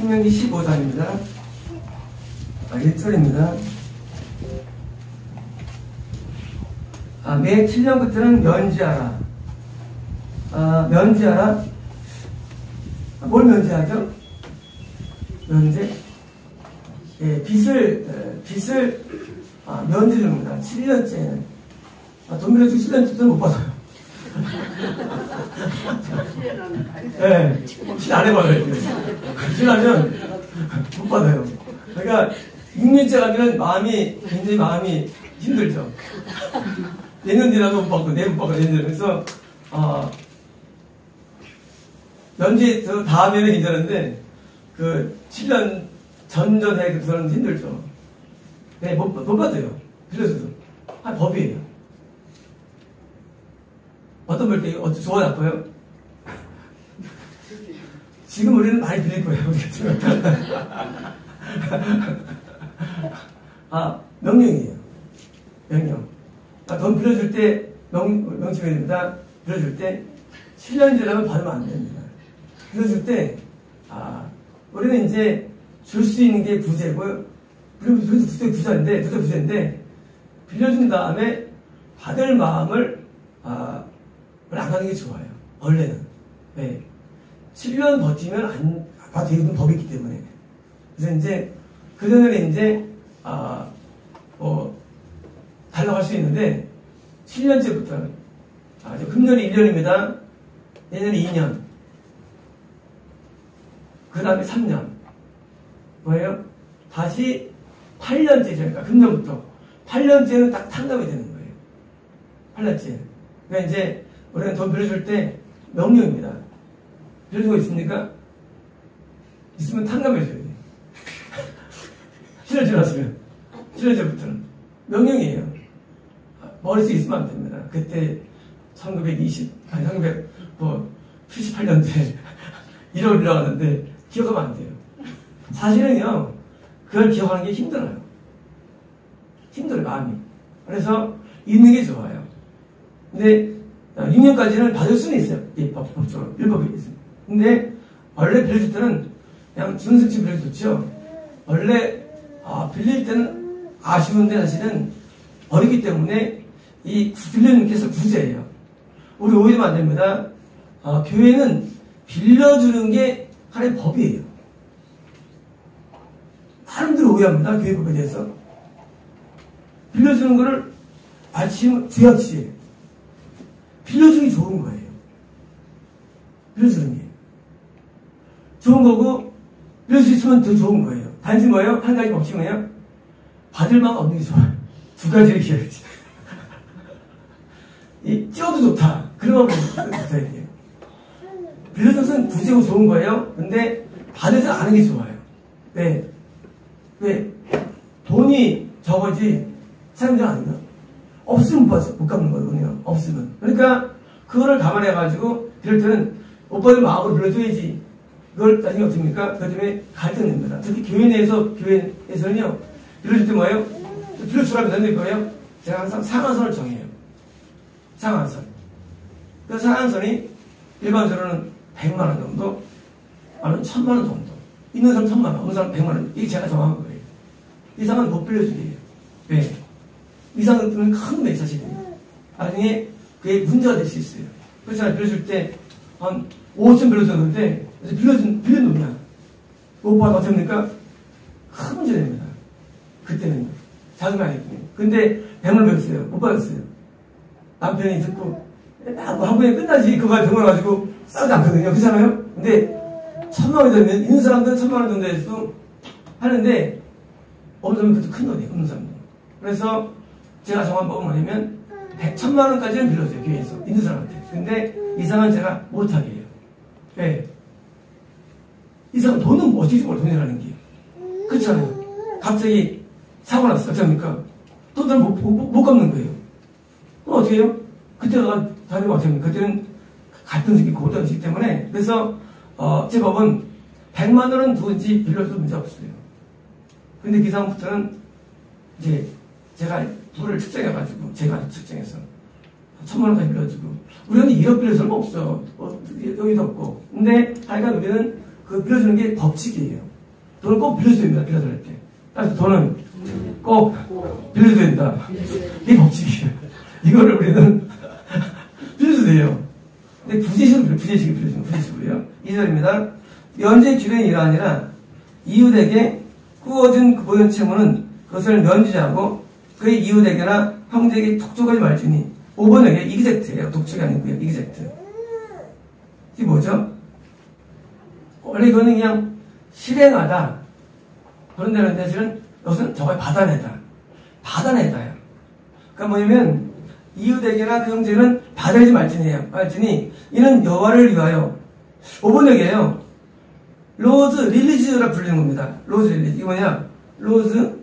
신명기 15장입니다. 1절입니다. 매 7년부터는 면제하라. 면제하라. 뭘 면제하죠? 면제? 예, 빚을 면제 주는 겁니다. 7년째는. 돈 빌려주고 7년째는 못 받아요. 예, 실 안 해봐요. 실하면 못 받아요. 그러니까 6년째 가면 굉장히 마음이 힘들죠. 내년 뒤라도 못 받고, 내일 못 받고, 내년. 그래서, 면제, 다음에는 괜찮은데, 7년 전전에 그서는 힘들죠. 네, 못 받아요. 빌려줘도. 법이에요. 어떤 분께 좋아, 나빠요? 지금 우리는 많이 빌릴 거예요. 명령이에요. 명령. 돈 빌려줄 때, 명칭입니다. 빌려줄 때, 7년 지나면 받으면 안 됩니다. 빌려줄 때, 우리는 이제 줄 수 있는 게 부재고요. 그리고 부재인데, 빌려준 다음에 받을 마음을, 안 가는 게 좋아요. 원래는. 네. 7년 버티면 안 봐도 되는 법이 있기 때문에. 그래서 이제, 그전에는 이제, 달라고 할 수 있는데, 7년째부터는, 금년이 1년입니다. 내년이 2년. 그 다음에 3년. 뭐예요? 다시 8년째죠. 그러니까 금년부터. 8년째는 딱 탕감이 되는 거예요. 8년째. 그러니까 이제, 우리는 돈 빌려줄 때, 명령입니다. 빌려주고 있습니까? 있으면 탕감해줘야 돼요. 7년 지났으면. 7년째부터는. 명령이에요. 머릿속에 있으면 안 됩니다. 그때 1978년대 1월 올라갔는데 기억하면 안 돼요. 사실은요, 그걸 기억하는 게 힘들어요. 힘들어요, 마음이. 그래서 있는 게 좋아요. 근데 6년까지는 받을 수는 있어요. 법적으로. 율법이 있어요. 근데 원래 빌려줄 때는 그냥 준승치 빌려도 좋죠. 원래 빌릴 때는 아쉬운데 사실은 어리기 때문에 이 빌려주는 게 구제예요. 우리 오해하면 안 됩니다. 교회는 빌려주는 게 하나의 법이에요. 사람들이 오해합니다. 교회 법에 대해서. 빌려주는 거를 죄악시해요. 빌려주는 게 좋은 거예요. 빌려주는 게. 좋은 거고, 빌릴 수 있으면 더 좋은 거예요. 단지 뭐예요? 한 가지 법칙이에요. 받을 마음 없는 게 좋아요. 두 가지를 기억해야지. 찌어도 좋다. 그런 마음을 붙어야 돼요. 빌려줘서는 부지고 좋은 거예요. 근데 받아서 아는 게 좋아요. 네. 왜? 돈이 적어지 사람들 아닌가? 없으면 못 갚는 거거든요. 없으면. 그러니까 그거를 감안해가지고 빌릴 때는 오빠들 마음으로 빌려줘야지. 그걸 나중에 어떻습니까? 그것 때문에 갈등됩니다. 특히 교회에서는요. 빌려줄 때 뭐예요? 빌려주라면 되는 거예요? 제가 항상 상한선을 정해요. 상한선. 그 상한선이 일반적으로는 100만원 정도, 아니면 1000만원 정도. 있는 사람 1000만원, 없는 사람 100만원. 이게 제가 정한 거예요. 이상은 못 빌려주게요. 왜? 이상은 뜨면 큰 돈이 사실이에요. 나중에 그게 문제가 될 수 있어요. 그래서 제가 빌려줄 때 한 5천 빌려줬는데, 빌린 돈이야. 오빠가 어떻게 합니까? 큰 문제 됩니다. 그때는. 자금이 아니거든요. 근데 100만 빌렸어요. 못 받았어요. 남편이 듣고, 한 번에 끝나지. 그거 100만 가지고 싸우지 않거든요. 그렇잖아요? 근데 1000만 원이 되면, 있는 사람들은 1000만 원 정도 해서 하는데, 없는 사람은 그것도 큰 돈이에요. 없는 사람들. 그래서 제가 정한 법은 뭐냐면, 1000만 원까지는 빌려줘요. 교회에서. 있는 사람한테. 근데 이상은 제가 못하게 해요. 네. 이상은 돈은 어떻게 뭘 돈이라는 게. 그렇잖아요. 갑자기 사고 났어. 어떡합니까? 돈을 못 갚는 거예요. 그럼 어떻게 해요? 그때가 다니면 어떻게 합니까? 그때는 같은 새끼 고던 새끼 때문에. 그래서, 제 법은 100만 원은 누군지 빌려줘도 문제 없어요. 근데 그 다음부터는 이제 제가 돈을 측정해가지고, 제가 측정해서 1000만 원까지 빌려주고, 우리는 1억 빌릴 사람 없어. 여기도 없고. 근데 하여간 우리는 그 빌려주는 게 법칙이에요. 돈을 꼭 빌려줘야 됩니다. 빌려줄 때. 따라서 돈은 꼭 빌려줘야 된다. 이게 법칙이에요. 이거를 우리는 빌려도 돼요. 근데 부재식으로 빌려주면 부재식으로요. 2절입니다. 면제 규례는 이러하니라 이웃에게 꾸어준 그 모든 채무는 그것을 면제하고 그의 이웃에게나 형제에게 독촉하지 말지니 5번에게 이그젝트예요. 독촉이 아니고요. 이그젝트. 이게 뭐죠? 원래 이거는 그냥 실행하다. 그런 데는 사실은 이것은 저걸 받아내다. 받아내다요. 그러니까 뭐냐면 이웃에게나 그 형제는 받아내지 말지니에요. 말지니 이는 여호와를 위하여 5번에게요. 로즈 릴리즈라 불리는 겁니다. 로즈 릴리즈. 이게 뭐냐? 로즈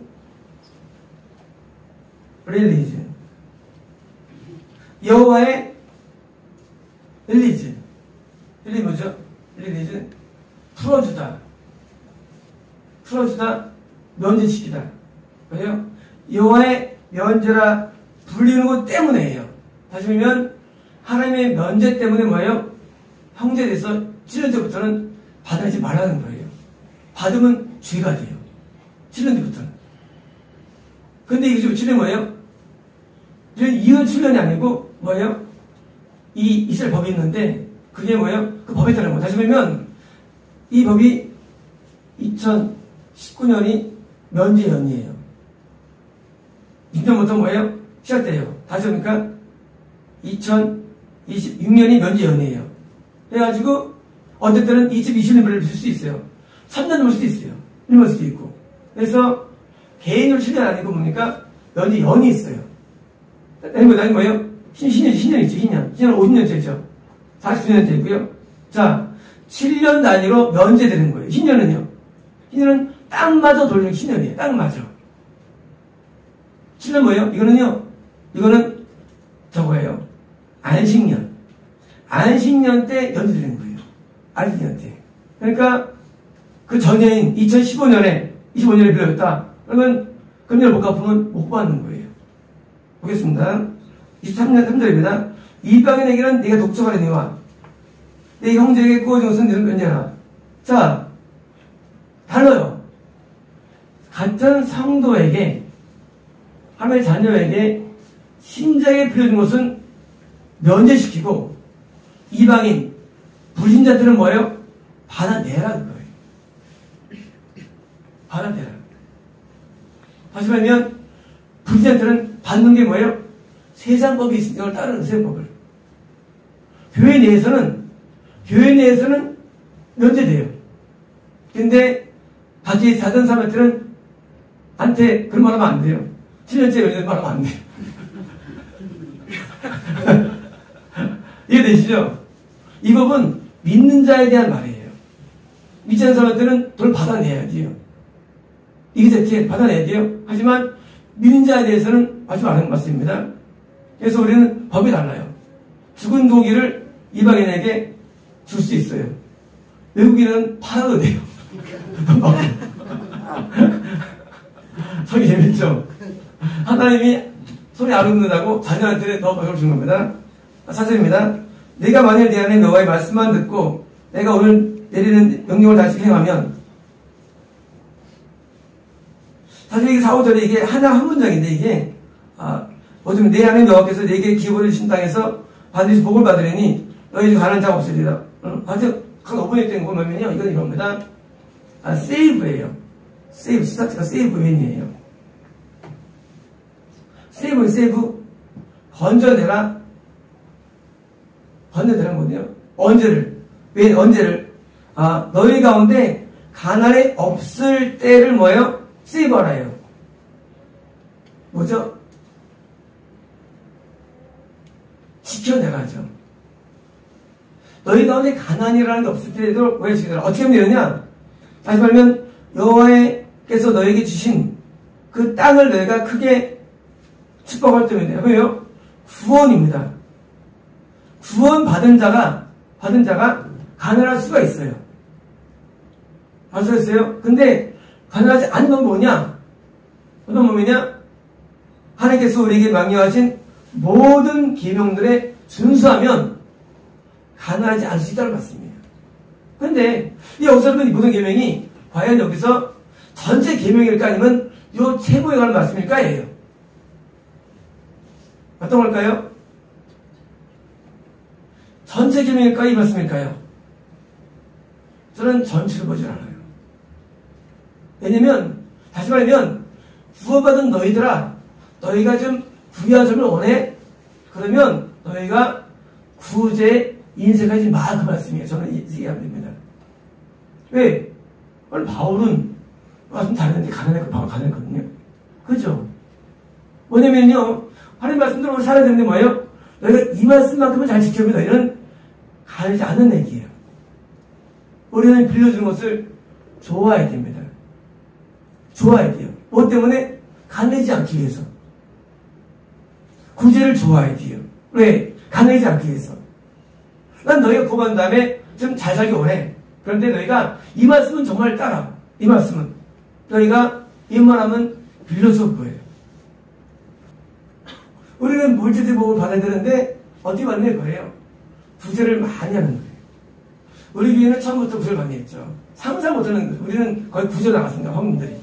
릴리즈. 여호와의 릴리즈. 릴리즈 뭐죠? 릴리즈. 풀어주다. 풀어주다. 면제시키다. 왜요? 여호와의 면제라 불리는 것 때문에예요. 다시 보면 하나님의 면제 때문에 뭐예요? 형제에 대해서 7년 때부터는 받아내지 말라는 거예요. 받으면 죄가 돼요. 7년 때부터는. 근데 이게 지금 7년 뭐예요? 이건 7년이 아니고 뭐예요? 이 이스라엘 법이 있는데 그게 뭐예요? 그 법에 따른 거예요. 다시 보면 이 법이 2019년이 면제연이에요. 6년부터 뭐예요? 시작돼요. 다시 보니까 2026년이 면제연이에요. 그래가지고 어떨 때는 2020년을 쓸 수 있어요. 3년 넘을 수도 있어요. 1년 넘을 수도 있고. 그래서 개인으로 7년 아니고 뭡니까? 면제연이 있어요. 아니 뭐예요? 신년 있죠. 신년 50년째죠. 49년째 있고요. 자, 7년 단위로 면제되는 거예요. 신년은요. 신년은 딱 맞아 돌리는 신년이에요. 딱 맞아. 7년 뭐예요? 이거는 저거예요. 안식년. 안식년 때 면제되는 거예요. 안식년 때. 그러니까 그 전해인 2015년에 빌려줬다. 그러면 금년을 못 갚으면 못 받는 거예요. 보겠습니다. 23년 3절입니다. 이방인에게는 네가 독촉하려니와 내 형제에게 꾸어진 것은 너는 면제하라. 자, 달라요. 같은 성도에게 하나님의 자녀에게 신자에게 빌려준 것은 면제시키고 이방인 불신자들은 뭐예요? 받아내라는 거예요. 받아내라. 다시 말하면 불신자들은 받는 게 뭐예요? 세상법이 있으니까 그걸 따르는 세상법을. 교회 내에서는 면제돼요. 근데 밖에 다른 사람한테 그런 말 하면 안 돼요. 7년째 면제 말하면 안 돼요. 이해되시죠? 이 법은 믿는 자에 대한 말이에요. 믿지 않는 사람한테는 돈을 받아내야 돼요. 이게 대체 받아내야 돼요. 하지만 믿는 자에 대해서는 하지 말라는 말씀입니다. 그래서 우리는 법이 달라요. 죽은 고기를 이방인에게 줄 수 있어요. 외국인은 팔아도 돼요. 저기 재밌죠? 하나님이 소리 안 듣는다고 자녀한테 더 벌을 주는 겁니다. 4절입니다. 내가 만일 내 안에 너와의 말씀만 듣고 내가 오늘 내리는 명령을 다시 행하면, 사실 이게 4, 5절에 이게 한 문장인데 이게 어쩌면 내 안에 여호와께서 내게 기업을 주신 땅에서 반드시 복을 받으려니 너희 중 가난한 자가 없으리라. 아주 각 5분에 된 거 보면요, 이건 이겁니다. 세이브예요. 세이브, 스타트가 세이브 웬이에요. 세이브, 건져내라. 건져내라는 거거든요. 언제를? 너희 가운데 가난이 없을 때를 뭐예요? 세이브하라예요. 뭐죠? 지켜내라죠. 너희 가운데 가난이라는 게 없을 때도 왜 지켜내라? 어떻게 하면 되느냐? 다시 말하면 여호와께서 너에게 주신 그 땅을 너희가 크게 축복할 때면 돼요. 왜요? 구원입니다. 구원 받은 자가 가난할 수가 있어요. 아시겠어요? 근데 가난하지 않는 건 뭐냐? 어떤 몸이냐? 하나님께서 우리에게 명령하신 모든 계명들에 준수하면 가난하지 않을 수 있다는 말씀이에요. 근데 이 여기서 이 모든 계명이 과연 여기서 전체 계명일까 아니면 요 제보에 관한 말씀일까? 예요. 어떤 걸까요? 전체 계명일까? 이 말씀일까요? 저는 전체를 보질 않아요. 왜냐면 다시 말하면 구원받은 너희들아, 너희가 좀 부유한 점을 원해? 그러면 너희가 구제 인색하지 마, 그 말씀이에요. 저는 얘기하면 됩니다. 왜? 원래 바울은 말씀 다르는데 가난했고 바울 가난했거든요. 그죠? 뭐냐면요, 하나님 말씀대로 우리 살아야 되는데 뭐예요? 너희가 이 말씀만큼은 잘 지켜보면 너희는 가난하지 않는 얘기예요. 우리는 빌려주는 것을 좋아해야 됩니다. 좋아해야 돼요. 뭐 때문에? 가난하지 않기 위해서. 구제를 좋아해야 돼요. 왜? 가난하지 않기 위해서. 난 너희가 구원받은 다음에 좀 잘 살기 원해. 그런데 너희가 이 말씀은 정말 따라. 이 말씀은. 너희가 입만하면 빌려줄 거예요. 우리는 물질의 복을 받아야 되는데 어떻게 받는 거예요? 구제를 많이 하는 거예요. 우리 교회는 처음부터 구제를 많이 했죠. 상상 못하는 거예요. 우리는 거의 구제 나갔습니다. 황금들이.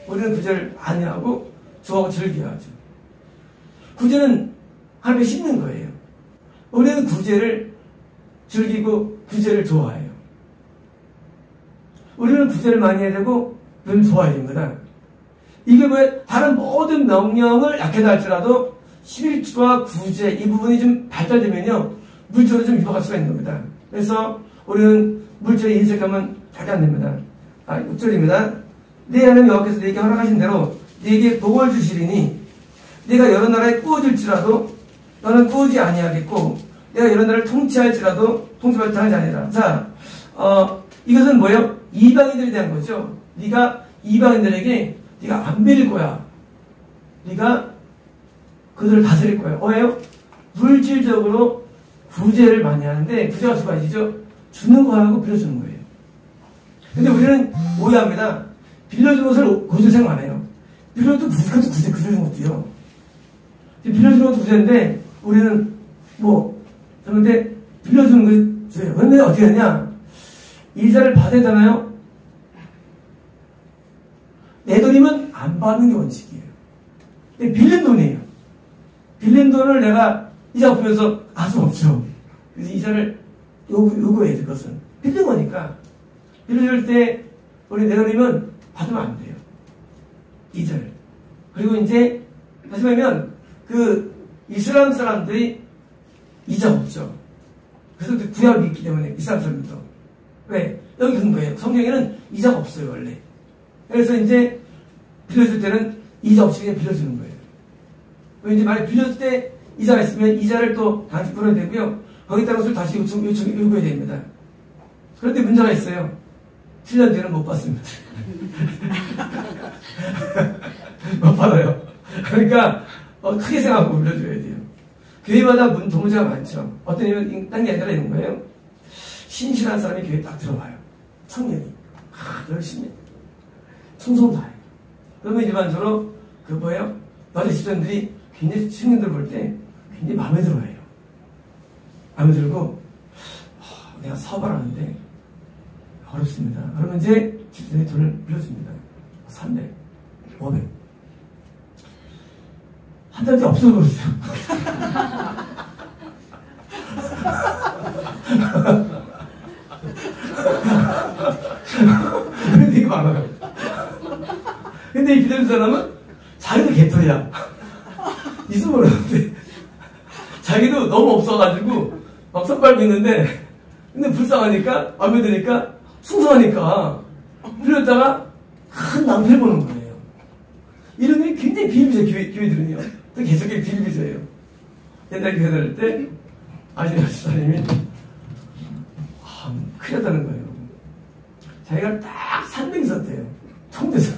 우리는 구제를 많이 하고 좋아하고 즐겨하죠. 구제는 하나님이 씹는 거예요. 우리는 구제를 즐기고 구제를 좋아해요. 우리는 구제를 많이 해야 되고 늘 좋아해야 됩니다. 이게 왜 다른 모든 명령을 약하다 할지라도 11조와 구제 이 부분이 좀 발달되면요 물질로 좀 유혹할 수가 있는 겁니다. 그래서 우리는 물질에 인색하면 절대 안 됩니다. 6절입니다. 내 하나님 여호와께서 네게 허락하신 대로 네게 복을 주시리니 네가 여러 나라에 꾸어질지라도 너는 꾸어지 아니하겠고 내가 여러 나라를 통치할지라도 통치받지 당하지 아니라. 자, 이것은 뭐예요? 이방인들에 대한 거죠. 네가 이방인들에게 네가 안 빌릴 거야. 네가 그들을 다스릴 거야. 왜요? 물질적으로 구제를 많이 하는데 구제가 두 가지죠. 주는 거하고 빌려주는 거예요. 근데 우리는 오해합니다. 빌려주는 것을 구제 생각 안 해요. 빌려도 그것도 구제, 빌려주는 것도요. 빌려주는 것도 구제인데 우리는 그런데 빌려주는 거 줘요. 그런데 어떻게 하냐? 이자를 받아야 되나요? 내 돈이면 안 받는 게 원칙이에요. 근데 빌린 돈이에요. 빌린 돈을 내가 이자 갚으면서 할 수 없죠. 그래서 이자를 요구해야 될 것은. 빌린 거니까. 빌려줄 때 우리 내 돈이면 받으면 안 돼요. 이자를. 그리고 이제 다시 말하면 그 이슬람 사람들이 이자 없죠. 그래서 구약이 있기 때문에 이슬람 사람들도. 왜? 여기 그런 거예요. 성경에는 이자가 없어요, 원래. 그래서 이제 빌려줄 때는 이자 없이 그냥 빌려주는 거예요. 이제 만약 빌려줄 때 이자가 있으면 이자를 또 다시 풀어야 되고요. 거기에 따른 것을 다시 요구해야 됩니다. 그런데 문제가 있어요. 7년 뒤에는 못 받습니다. 못 받아요. 그러니까 크게 생각하고 빌려줘야 돼요. 교회마다 동문제가 많죠. 어떤 일은 딴 게 아니라 이런 거예요. 신실한 사람이 교회에 딱 들어와요. 청년이. 열심히. 충성 다해. 그러면 일반적으로 나머지 집사님들이 굉장히 청년들 볼 때 굉장히 마음에 들어해요. 마음에 들고 내가 사업을 하는데 어렵습니다. 그러면 이제 집사님이 돈을 빌려줍니다. 300, 500. 한 달 뒤에 없어버렸어요. 그런 되게 많아요. 근데 이 빌려준 사람은 자기도 개털이야. 있으면 모르는데 자기도 너무 없어가지고 막 손빨고 있는데 근데 불쌍하니까 마음에 드니까 충성하니까 빌렸다가 큰 낭패를 보는 거예요. 이런 일이 굉장히 비일비재 교회들은요. 또 계속 비일비재예요. 옛날 교회 다닐 때 아시는 집사님이 큰일 났다는 거예요. 자기가 딱 300 있었대요. 총대서.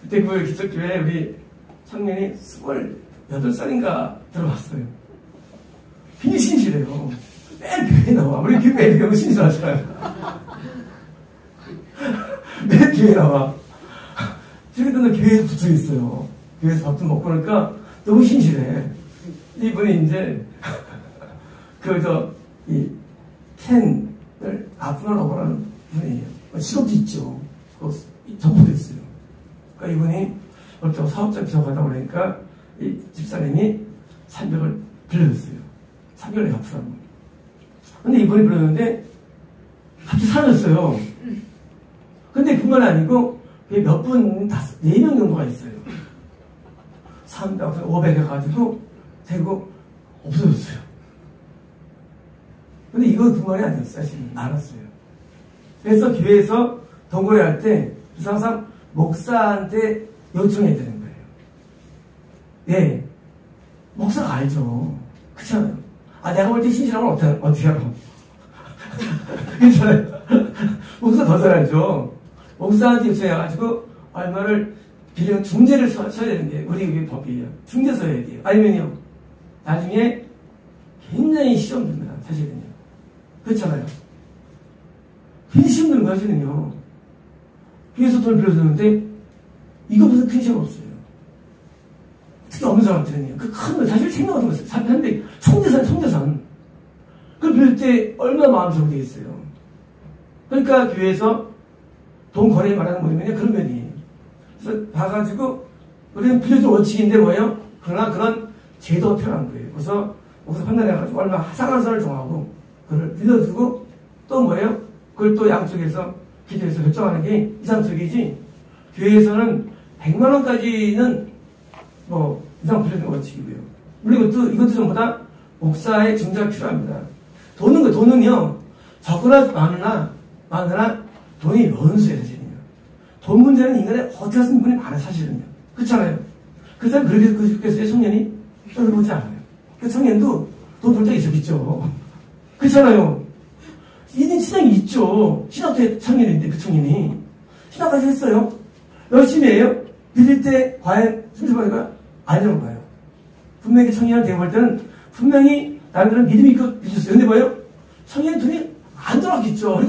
그때 그 기적교회에 우리 청년이 28살인가 들어왔어요. 굉장히 신실해요. 매일 교회에 나와. 우리 교회 너무 신실하잖아요. 매일 교회에 나와. 지금도 교회에 붙어 있어요. 교회에서 밥 좀 먹고 그러니까 너무 신실해. 이분이 이제 이 캔을 아프면 오라는 분이에요. 직업도 있죠. 점포도 있어요. 그러니까 이분이 어떤 사업자 비서가 하다 보니까 이 집사님이 300을 빌려줬어요. 300을 갚으라고. 근데 이분이 빌려줬는데 갑자기 사라졌어요. 근데 그건 아니고 몇 분, 4명 정도가 있어요. 300, 500 해가지고 되고 없어졌어요. 근데 이건 그만이 아니었어요. 사실은 많았어요. 그래서 교회에서 동거래 할 때 항상 목사한테 요청해야 되는 거예요. 예. 목사가 알죠. 그렇잖아요. 내가 볼 때 신실함을 어떻게 알아? 괜찮아요. 목사 더 잘 알죠. 목사한테 요청해가지고 얼마를 빌리면 중재를 써야 되는 게 우리 법이에요. 중재 써야 돼요. 아니면요. 나중에 굉장히 시험 듭니다. 사실은요. 그렇잖아요. 괜히 시험 드는 거야, 사실은요. 그래서 돈을 빌려줬는데 이거 무슨 큰 시험 없어요. 특히 없는 사람한테는요. 그 큰, 사실 생각 같은 거 있어요. 사람한테 총재산. 그걸 빌릴 때 얼마나 마음스럽게 되겠어요. 그러니까 교회에서 돈 거래 말하는 거냐면요. 그런 면이에요. 그래서 봐가지고 우리는 빌려줄 원칙인데 뭐예요? 그러나 그런 제도가 필요한 거예요. 그래서 거기서 판단해가지고 얼마 상한 선을 정하고 그걸 빌려주고 또 뭐예요? 그걸 또 양쪽에서 기도해서 결정하는 게 이상적이지 교회에서는 100만 원까지는 뭐 이상 빌려주는 원칙이고요. 물론 이것도 전부 다 목사의 중재가 필요합니다. 돈은요 적거나 많으나 돈이 원수예요. 사실은요. 돈 문제는 인간의 어떻게 하는 분이 많아요. 사실은요. 그렇잖아요. 그 사람 그렇게 그랬어요. 청년이? 저는 그러지 않아요. 그 청년도 돈 벌 때 있었겠죠. 그렇잖아요. 이는 신앙이 있죠. 신학도 청년인데 그 청년이 신학까지 했어요. 열심히 해요. 빌릴 때 과연 순수하니까 아니라고 봐요. 분명히 청년한테 볼 때는 분명히 나름대로 믿음이 있고 빌렸어요. 근데 뭐예요? 청년 돈이 안 들어갔겠죠.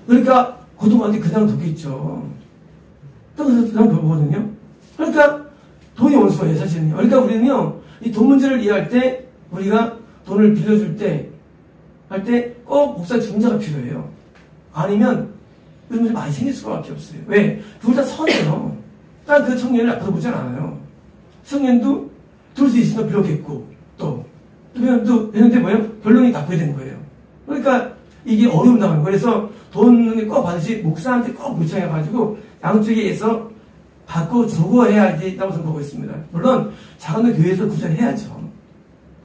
그러니까 고통한테 그냥 뒀겠죠. 또 그냥 보거든요. 그러니까 돈이 원수예요, 사실은요. 그러니까 우리는요, 이 돈 문제를 이해할 때 우리가 돈을 빌려줄 때 할 때 꼭 목사 중재가 필요해요. 아니면 이런 문제 많이 생길 수밖에 없어요. 왜? 둘 다 선해요. 난 그 청년을 나쁘게 보진 않아요. 청년도 둘 수 있으면 빌렸겠고 했는데 뭐예요? 결론이 나쁘게 된 거예요. 그러니까 이게 어려움 당하는 거예요. 그래서 돈을 꼭 받으시 목사한테 꼭 요청해가지고 양쪽에서 바꿔주고 해야지 있다고 생각하고 있습니다. 물론 작은 교회에서 구제해야죠.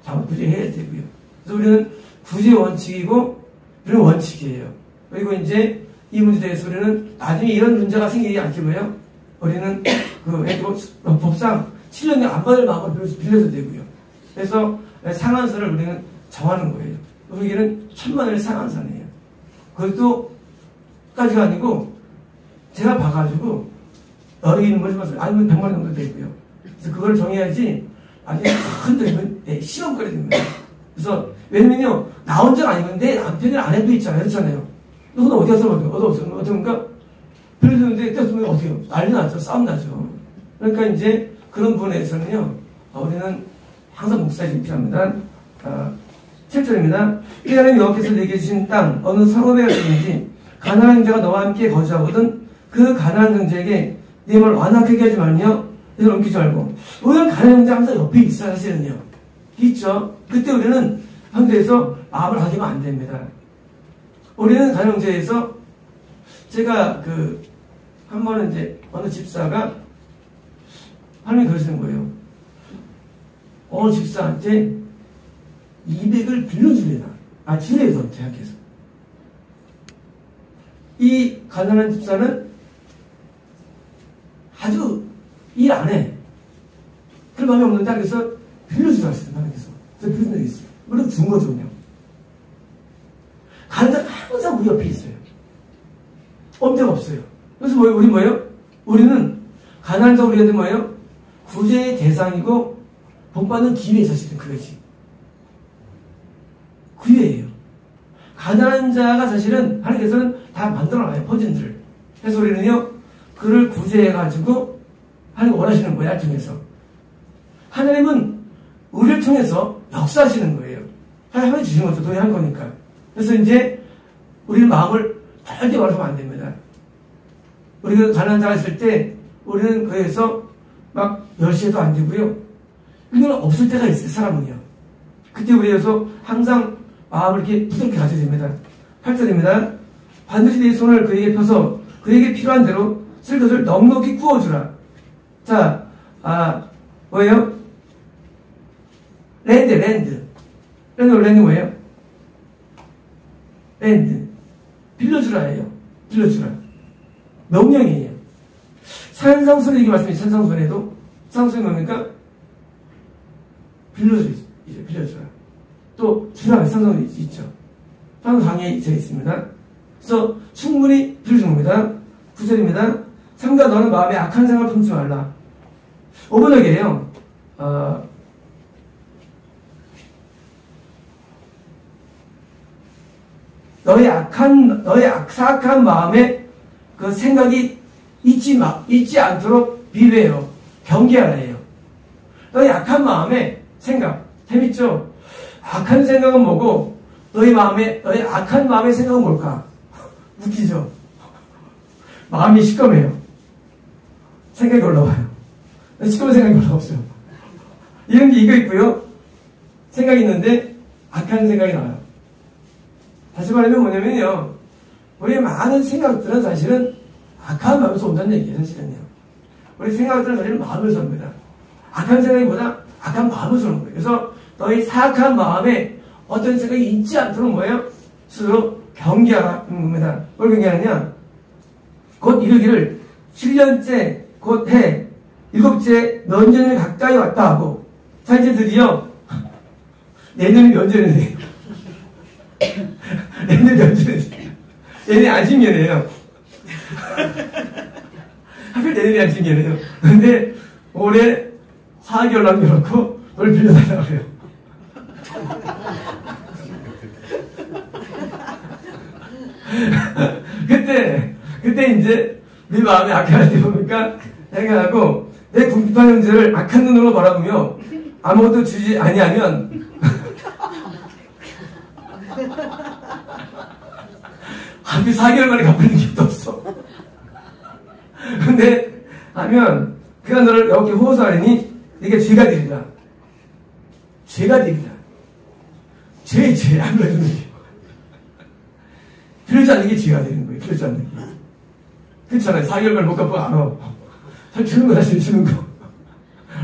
작은 구제해야 되고요. 그래서 우리는 구제 원칙이고 우리는 원칙이에요. 그리고 이제 이 문제에 대해서 우리는 나중에 이런 문제가 생기지 않게 뭐예요? 우리는 법상 7년에 안 받을 마음을 빌려도 되고요. 그래서 상한선을 우리는 정하는 거예요. 여기는 1,000만 원의 상한선이에요. 그것도 까지가 아니고 제가 봐가지고 여러 개 있는 걸 좀 아니면 100만 원 정도 되고요. 그래서 그걸 정해야지 나중에 큰 돈이면 시험거리 됩니다. 그래서 왜냐면요 나 혼자가 아니고 내 남편이 아내도 있잖아요. 그렇잖아요. 그건 어디 가서 어떡합니까? 빌려주는데 떼었으면 어떻게 해요? 난리 나죠. 싸움 나죠. 그러니까 이제 그런 부분에서는요 우리는 항상 목사님이 필요합니다. 7절입니다. 이 하나님 여호와께서 내게 주신 땅 어느 성읍에 갔든지 가나안 형제가 너와 함께 거주하거든 그 가나안 형제에게 네 말 완악하게 하지 말며 이들 옮기지 말고. 우리는 가나안 형제 항상 옆에 있어요. 사실은요. 있죠. 그때 우리는 형제에서 마음을 가기면 안 됩니다. 우리는 가나안 형제에서 제가 한 번은 이제 어느 집사가 하나님 그러시는 거예요. 어느 집사한테 200을 빌려주려나. 주례에서 대학에서. 이 가난한 집사는 아주 일 안 해. 그런 마음이 없는데 그래서 빌려주라 했어요. 하나님께서. 그래서 빌려준 적이 있어요. 그래서 준 거죠, 그냥. 가난자가 항상 우리 옆에 있어요. 엄대가 없어요. 그래서 우리 뭐예요? 우리는 가난자 우리한테 뭐예요? 구제의 대상이고 복받는 기회에 사실은 그것이. 기회예요. 가난한 자가 사실은 하나님께서는 다 만들어놔요. 퍼진들. 그래서 우리는요 그를 구제해가지고 하나님 원하시는 거예요. 통해서 하나님은 우리를 통해서 역사하시는 거예요. 하나님 주신 것도 돈이 한 거니까. 그래서 이제 우리는 마음을 절대 말하면 안 됩니다. 우리가 가난한 자가 있을 때 우리는 거기에서 막 멸시해도 안 되고요. 이건 없을 때가 있어요, 사람은요. 그때 우리에서 항상 마음을 이렇게 부드럽게 가져야 됩니다. 8절입니다. 반드시 네 손을 그에게 펴서 그에게 필요한 대로 쓸 것을 넉넉히 구워주라. 자, 뭐예요? 랜드 뭐예요? 랜드. 빌려주라예요. 빌려주라. 명령이에요. 산상순에 이게 말씀이 산상순에도 산상순이 뭡니까? 빌려주라. 또 주라 산상순이 있죠. 다른 강의에 되어 있습니다. 그래서 충분히 빌려주는 겁니다. 9절입니다. 삼가 너는 마음에 악한 생각을 품지 말라. 5번역이에요. 너의 사악한 마음에 그 생각이 있지 않도록 비배해요. 경계하라예요. 너의 악한 마음에 생각, 재밌죠? 악한 생각은 뭐고, 너의 악한 마음의 생각은 뭘까? 웃기죠? 마음이 시꺼매요. 생각이 올라와요. 시꺼먼 생각이 올라왔어요. 이런 게 이거 있고요. 생각이 있는데, 악한 생각이 나와요. 다시 말하면 뭐냐면요. 우리의 많은 생각들은 사실은 악한 마음에서 온다는 얘기예요, 사실은요. 우리 생각들은 사실은 마음에서 옵니다. 악한 생각보다 악한 마음에서 오는 거예요. 그래서 너희 사악한 마음에 어떤 생각이 있지 않도록 뭐예요? 스스로 경계하라는 겁니다. 뭘 경계하느냐? 곧 이르기를 7년째 곧 해 7째 면전이 가까이 왔다 하고, 자 이제 드디어 내년이 면전이네요. 내년이 면전이네요. 내년이 안식년이에요. 하필 내년이 안식년이에요. 근데 올해 4개월 남겨놓고 널 빌려달라고 해요. 그때 이제 네 마음이 악할 때 보니까 생각하고 내 궁핍한 형제를 악한 눈으로 바라보며 아무것도 주지 아니하면 하필 4개월 만에 갚는 게 없어. 근데 하면 그가 너를 이렇게 호소하리니 이게 죄가 되리라. 죄가 되리라. 죄 안 그래도 그러지 않는 게 죄가 되는 거예요. 그러지 않는 게. 그렇잖아요. 4개월 만에 못 갚고 알아. 잘 주는 거 다시 주는 거.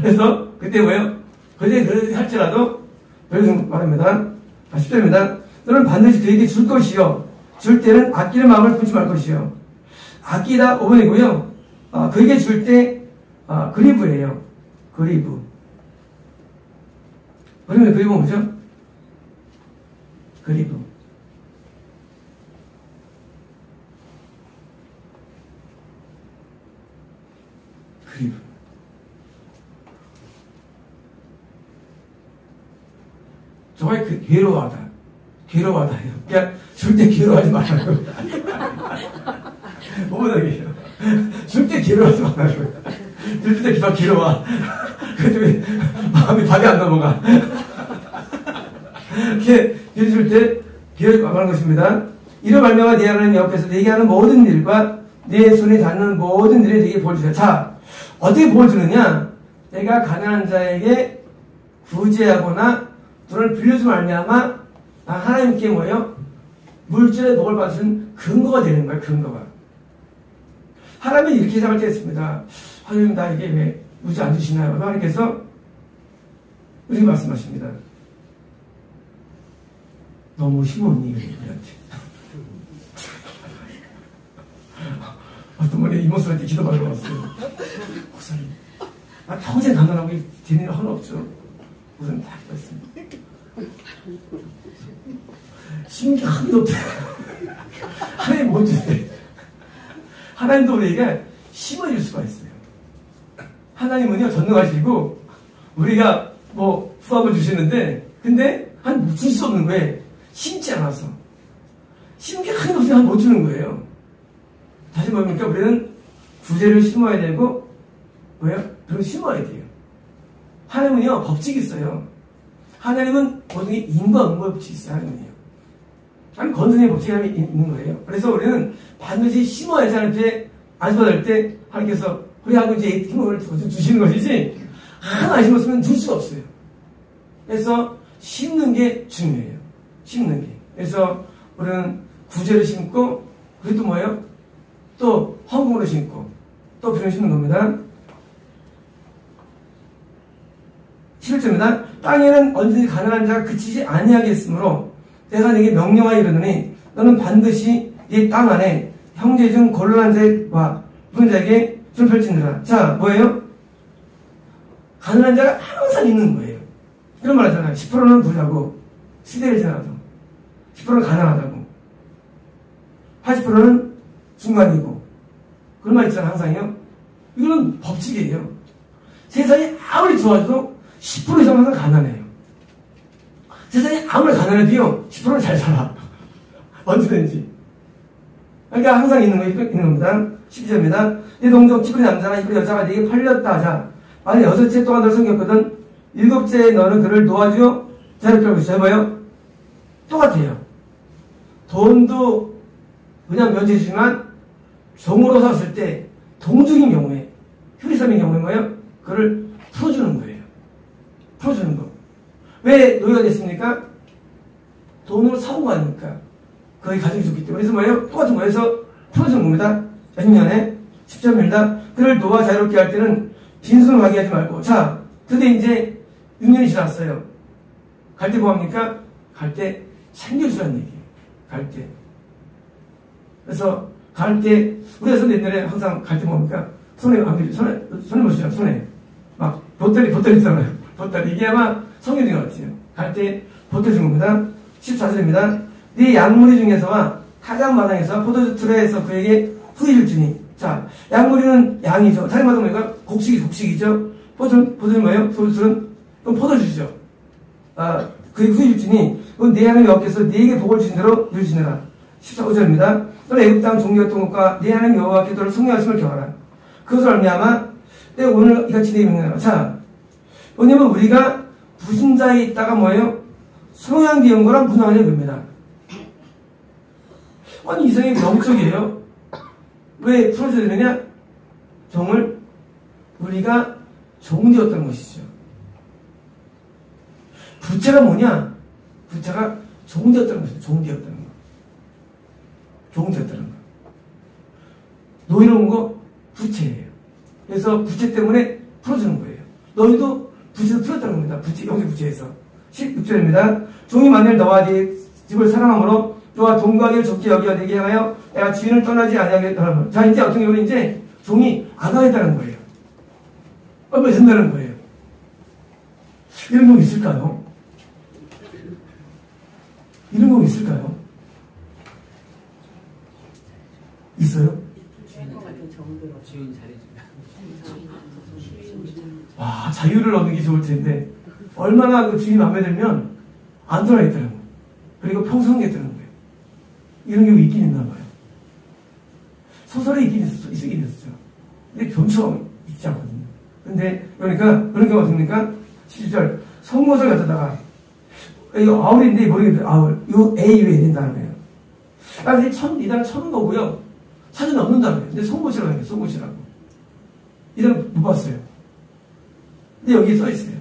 그래서 그때 뭐예요? 그때 할지라도 그래서 말합니다. 10절입니다. 너는 반드시 그에게 줄 것이요. 줄 때는 아끼는 마음을 품지 말 것이요. 아끼다 5번이고요. 그에게 줄 때 그리브예요. 그리브. 그러면 그리브 뭐죠? 그리브. 그리브. 정말 괴로워하다. 괴로워하다요. 그냥 줄 때 괴로워하지 말라고. 뭐보다게요. 줄 때 괴로워하지 말라고. 줄 때 막 괴로워. 그때 마음이 밥이 안 넘어가. 이렇게 줄 때 괴로워하지 말라는 것입니다. 이로 말미암아 네 하나님 옆에서 네게 하는 모든 일과 네 손에 닿는 모든 일에 네게 복을 주라. 자, 어떻게 복을 주느냐? 내가 가난한 자에게 구제하거나 돈을 빌려주면 말미암아 하나님께 뭐예요? 물질의 복을 받은 근거가 되는 거예요. 근거가. 하나님이 이렇게 생각할 때 있습니다. 하나님 나에게 왜 물질 안 주시나요? 하나님께서 이렇게 말씀하십니다. 너무 힘없니? 우리한테. 어떤 분이 이모스한테 기도받으러 왔어요. 목사님, 나 평생 가난하고 되는 일 하나 없죠. 무슨 다 했습니다. 신기한 게 없대. 하나님 못 주세요. 하나님도 우리에게 힘을 줄 수가 있어요. 하나님은요, 전능하시고, 우리가 뭐, 수합을 주시는데, 근데, 줄 수 없는 거예요. 심지 않아서. 신기한 게 없으면 못 주는 거예요. 다시 뭡니까? 우리는 구제를 심어야 되고, 뭐예요? 그걸 심어야 돼요. 하나님은요, 법칙이 있어요. 하나님은 모든 게 인과 응보의 법칙이 있어요. 하나님은요. 하나님 건전의 법칙이 있는 거예요. 그래서 우리는 반드시 심어야지 하나님께 안심받을 때 하나님께서 우리하고 이제 힘을 주시는 것이지 하나 안 심었으면 줄 수가 없어요. 그래서 심는 게 중요해요. 심는 게. 그래서 우리는 구제를 심고 그리고 또 뭐예요? 또 헌금으로 심고 또 비료 심는 겁니다. 11절입니다. 땅에는 언제든지 가난한 자가 그치지 아니하겠으므로 내가 네게 명령하여 이르노니 너는 반드시 네 땅 안에 형제 중 곤란한 자와 부른 자에게 손을 펼치느라. 자, 뭐예요? 가난한 자가 항상 있는 거예요. 이런 말 하잖아요. 10%는 부자고 시대를 지나도 10%는 가난하다고 80%는 중간이고 그런 말 있잖아요. 항상요. 이거는 법칙이에요. 세상이 아무리 좋아져도 10% 이상은 항상 가난해요. 세상이 아무리 가난해도요 10%는 잘 살아. 언제든지. 그러니까 항상 있는 겁니다. 12절입니다. 네 동족 히브리 남자나 히브리 여자가 네게 팔렸다 하자. 만약 6째 동안 너를 섬겼거든 7째에 너는 그를 도와주어 자유롭게 하고 있어요. 뭐예요? 똑같아요. 돈도 그냥 면제주지만 종으로 섰을 때 동족인 경우에 히브리섬인 경우에 뭐예요? 그를 풀어주는 거예요. 풀어주는 거. 왜 노예가 됐습니까? 돈으로 사온 거 아닙니까? 거의 가족이 좋기 때문에. 그래서 뭐예요? 똑같은 거예요. 그래서 풀어주는 겁니다. 10년에 10절입니다. 그를 놓아 자유롭게 할 때는 빈손을 가게 하지 말고. 자, 근데 이제 6년이 지났어요. 갈 때 뭐합니까? 갈 때 챙겨주라는 얘기예요. 갈 때. 그래서 갈 때, 우리가 손 옛날에 항상 갈 때 뭡니까? 손에 뭐 주잖아, 손에. 막, 보따리 있잖아요. 보따리. 이게 아마 성경인 것 같아요. 갈 때 보따리 준 겁니다. 14절입니다. 네 양무리 중에서와 타작 마당에서 포도주 틀에서 그에게 후일을 주니. 자, 양무리는 양이죠. 타작 마당은 뭐니까? 곡식이죠. 포도주는 뭐예요? 포도주는? 그럼 포도주죠. 아, 그에게 후일을 주니. 그건 네 하나님 여호와께서 네게 복을 주신 대로 누리시느라. 14절입니다. 너는 애굽 땅 종교였던 것과 네 하나님 여호와께 너를 성령하심을 경하라. 그것을 알미하마 내가 오늘 이같이 네 명령하라. 자, 왜냐면 우리가 부신자에 있다가 뭐예요? 성향되는 거랑 무슨 상관이냐 그럽니다. 아니 이성이 영적이에요. 왜 풀어줘야 되느냐? 종을 우리가 종되었다는 것이죠. 부채가 뭐냐? 부채가 종되었다는 것이죠. 종되었다는 거. 종되었다는 거. 노예로운 거 부채예요. 그래서 부채 때문에 풀어주는 거예요. 너희도 부채에서 풀었다는 겁니다. 영적 부채에서. 16절입니다. 종이 만일 너와 네 집을 사랑함으로 너와 동거하기를 좋게 여겨 내게 향하여 내가 주인을 떠나지 아니하겠다는. 자, 이제 어떤 경우는 이제 종이 아가했다는 거예요. 얼마 된다는 거예요. 이런 경우 있을까요? 이런 경우 있을까요? 있어요? 주인 잘해주면. 와, 자유를 얻는 게 좋을 텐데 얼마나 그 주인이 마음에 들면 안 돌아있다는 거예요. 그리고 평성하겠다는 거예요. 이런 경우 있긴 있나 봐요. 소설에 있긴 있었죠. 근데 변처럼 있지 않거든요. 근데 그러니까 그런 경우가 있습니까? 17절 송곳을 갖다가 이거 아울인데 모르겠어요. 아울. 요 A, 요 N인 단어예요. 그래서 이 단어 쳐는 거고요. 사전 없는 단어예요. 근데 송곳이라고 해요. 송곳이라고. 이 단어 못 봤어요. 근데 여기에 써 있어요.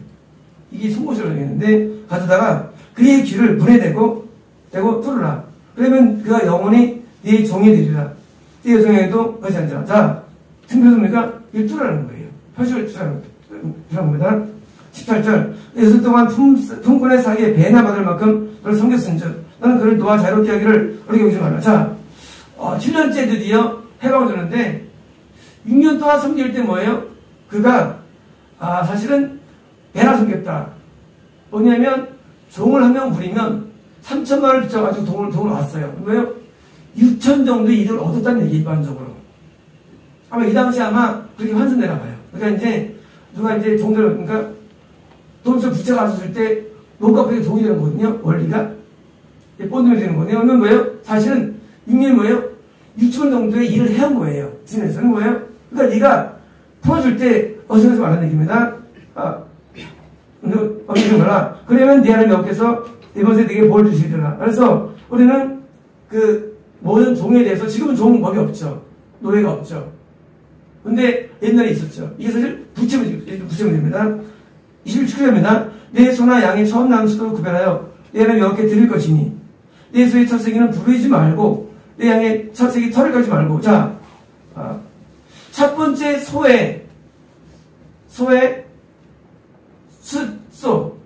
이게 송곳이라고 했는데 가져다가 그의 귀를 문에 대고 뚫으라. 그러면 그가 영원히 네 종이 되리라. 네 여종에게도 그것이 아니라. 자, 증표sob니까? 이걸 뚫으라는 거예요. 표시를 뚫으라는 겁니다. 18절. 6일 동안 품꾼의 사기에 배나 받을 만큼 너를 섬겼은즉 너는 그를 놓아 자유롭게 하기를 어렵게 여기지 말라. 자, 7년째 드디어 해방을 주는데 6년 동안 섬길 때 뭐예요? 그가 사실은 배나 섬겼다. 뭐냐면 종을 한 명 부리면 3천만 원을 비춰가지고 돈을 왔어요. 왜요? 6천 정도의 이득을 얻었다는 얘기, 일반적으로. 아마 이 당시 아마 그렇게 환산되나 봐요. 그러니까 이제 누가 이제 종들, 그러니까 돈을 부채가 왔을 때 농가부에 돈이 되는 거거든요. 원리가. 본드이 되는 거거든요. 그러면 뭐예요? 사실은 6년이 뭐예요? 6천 정도의 일을 해온 거예요. 지내서는 뭐예요? 그러니까 네가 풀어줄 때 어색하지 말라는 얘기입니다. 어떻게 말라? 그러면 네 하나님 여호와께서 이번에 내게 복을 주시리라. 그래서 우리는 그 모든 종에 대해서 지금은 종은 법이 없죠. 노예가 없죠. 근데 옛날에 있었죠. 이게 사실 부채문제입니다. 27절입니다. 내 소나 양의 처음 난 수도 구별하여 내 양을 여호와께 드릴 것이니 내 소의 첫 새끼는 부르지 말고 내 양의 첫 새끼 털을 깔지 말고. 자, 첫 번째 소의 숫소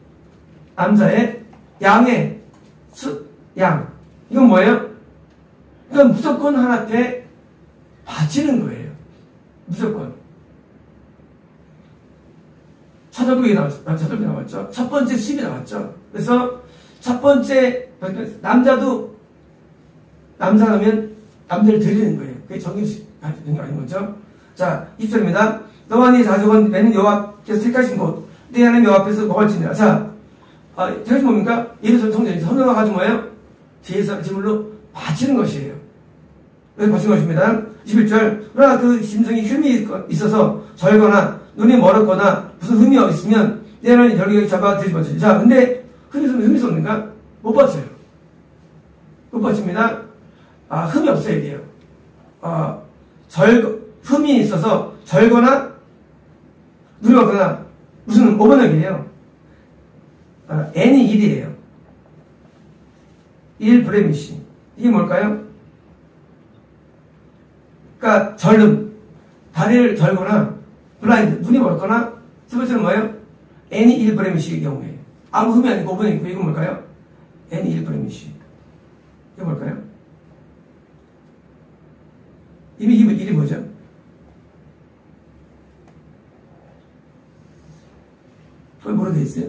남자의 양의 양 이건 뭐예요? 이건 무조건 하나님께 바치는 거예요. 무조건. 차돌박이 나왔죠. 첫 번째 수입이 나왔죠. 그래서 첫 번째 남자도 남자가 하면 남자를 드리는 거예요. 그게 정규식 되는 게 아닌 거죠. 자, 2절입니다. 너와 네 자족은 내는 여호와께서 택하신 곳 내 하나님 여호와 앞에서 먹을지니라. 자, 택하신 뭡니까? 예루살렘 성전에서 헌금을 가지고 뭐예요? 제물로 바치는 것이에요. 그래서 바치는 것입니다. 21절. 그러나 그 심성이 흠이 있어서 절거나 눈이 멀었거나 무슨 흠이 있으면 내 하나님 열기에 잡아 드리지 못하죠. 자, 근데 흠이 있습니까? 못 바쳐요. 못 바칩니다. 흠이 없어야 돼요. 흠이 있어서 절거나 눈이 멀거나 무슨 5번역이에요. n이 1이에요. 1 브레미시. 이게 뭘까요? 그러니까 절름, 다리를 절거나 블라인드, 눈이 멀거나 세 번째는 뭐예요? n이 1 브레미시의 경우에 아무 흠이 아니고 5번역이고 이건 뭘까요? n이 1 브레미시. 이게 뭘까요? 이미 일이 뭐죠? 그걸 뭐로 돼 있어요?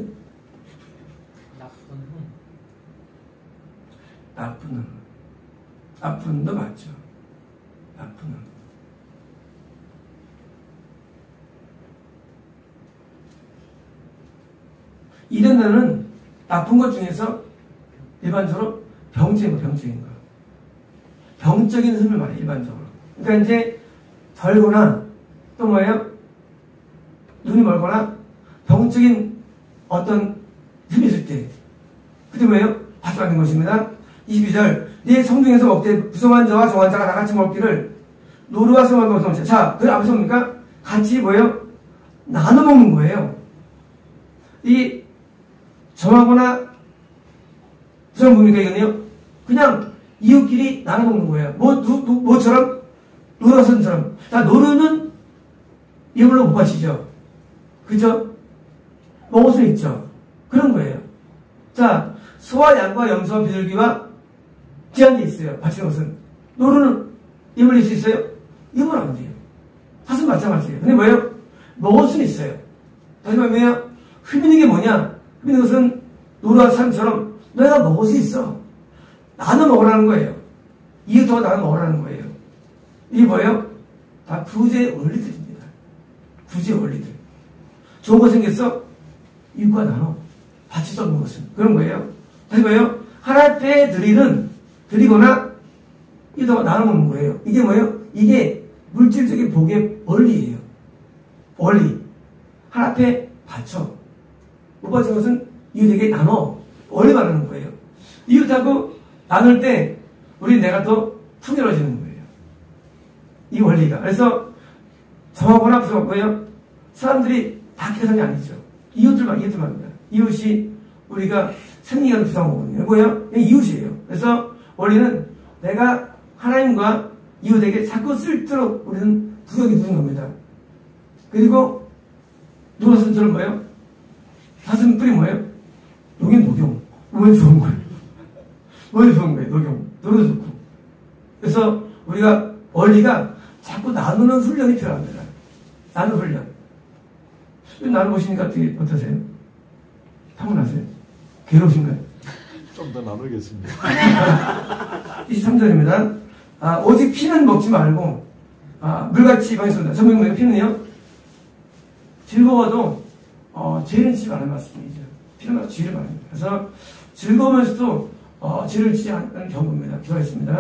나쁜 흠. 나쁜 흠도 맞죠. 나쁜 흠. 이런 단어는 나쁜 것 중에서 일반적으로 병적인 거. 병적인 흠을 말해요, 일반적으로. 그러니까 이제 덜거나 또 뭐예요? 눈이 멀거나 병적인 어떤 흠이 있을 때 그때 뭐예요? 받아가는 것입니다. 22절. 네 성중에서 먹되 부정한 자와 정한 자가 다같이 먹기를 노루와 성한과 성자. 자, 그 앞에서 뭡니까? 같이 뭐예요? 나눠 먹는 거예요. 이 정하거나 부정 뭡니까 이거는요? 그냥 이웃끼리 나눠 먹는 거예요. 뭐처럼? 노루와 성처럼. 자, 노루는 이걸로 못 바치죠. 그죠? 먹을 수 있죠. 그런 거예요. 자, 소와 양과 염소와 비둘기와 제한돼 있어요. 바치는 것은. 노루는 입을 낼 수 있어요? 입을 안 돼요. 사슴 마찬가지예요. 근데 뭐예요? 먹을 수는 있어요. 다시 말하면 흠 있는 게 뭐냐? 흠 있는 것은 노루와 사람처럼 너희가 먹을 수 있어. 나눠 먹으라는 거예요. 이웃하고 나눠 먹으라는 거예요. 이게 뭐예요? 다 구제의 원리들입니다. 구제의 원리들. 좋은 거 생겼어? 이웃과 나눠. 바칠 수 없는 것은. 그런 거예요. 다시 뭐예요? 하나님 앞에 드리거나 이웃하고 나눠 먹는 거예요. 이게 뭐예요? 이게 물질적인 복의 원리예요. 원리. 하나님 앞에 바쳐. 못 바친 것은 이웃에게 나눠. 원리 말하는 거예요. 이웃하고 나눌 때 우리 내가 더 풍요로워지는 거예요. 이 원리가. 그래서 정하거나 부정하고요. 사람들이 다 계산이 아니죠. 이웃들만입니다. 이웃이 우리가 생리가 부정한 거거든요. 뭐예요? 이웃이에요. 그래서 원리는 내가 하나님과 이웃에게 자꾸 쓸도록 우리는 부정이 두는 겁니다. 그리고 노릇은처럼 뭐예요? 사슴 뿌리 뭐예요? 녹용. 뭐에 좋은 거예요? 뭐에 좋은 거예요? 녹용 좋고. 그래서 우리가 원리가 자꾸 나누는 훈련이 필요합니다. 나누는 훈련. 나눠보시니까 어떠세요? 타고나세요? 괴로우신가요? 좀 더 나누겠습니다. 23절입니다. 오직 피는 먹지 말고 물같이 방했습니다. 전문용어의 피는요? 즐거워도 죄는 지지 말아야 말씀이죠. 피는 말고 죄를 말합니다. 그래서 즐거우면서도 죄를 지지 않는 경우입니다. 기도하겠습니다.